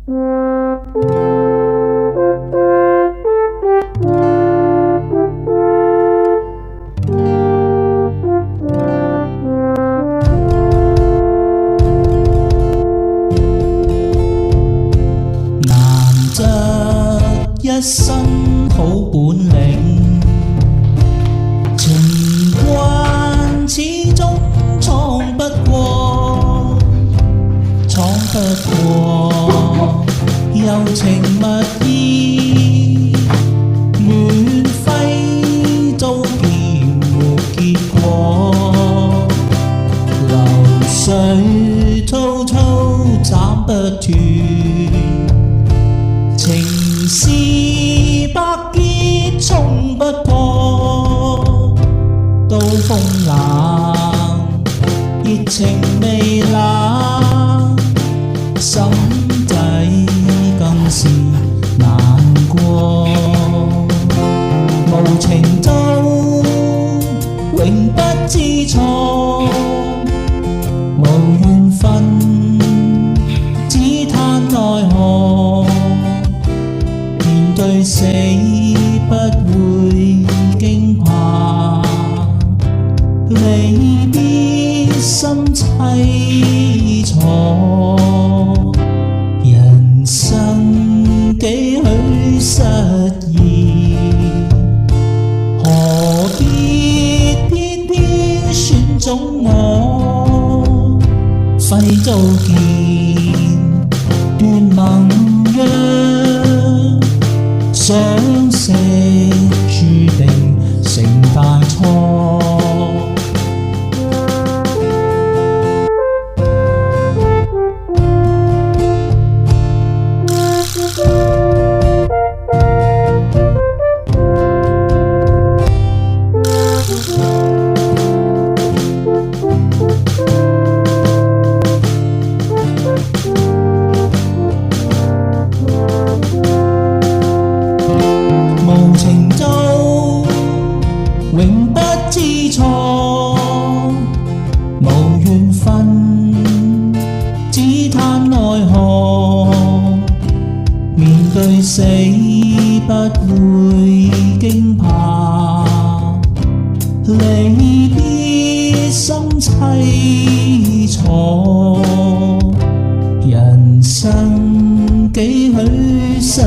一身好本領，情關始終闖不過，柔情蜜意，亂揮刀劍沒結果，流水滔滔斬不斷。情是百結衝不破，刀鋒冷，熱情未冷，心底更是難過。無情都永不知錯，無緣分只嘆奈何。對死不會驚怕，離別心凄楚。人生幾許失意，何必偏偏選中我？揮刀劍斷盟約，相識注定成大錯。永不知錯，無緣分只嘆奈何。面對死不會驚怕，離別心凄楚。人生幾許失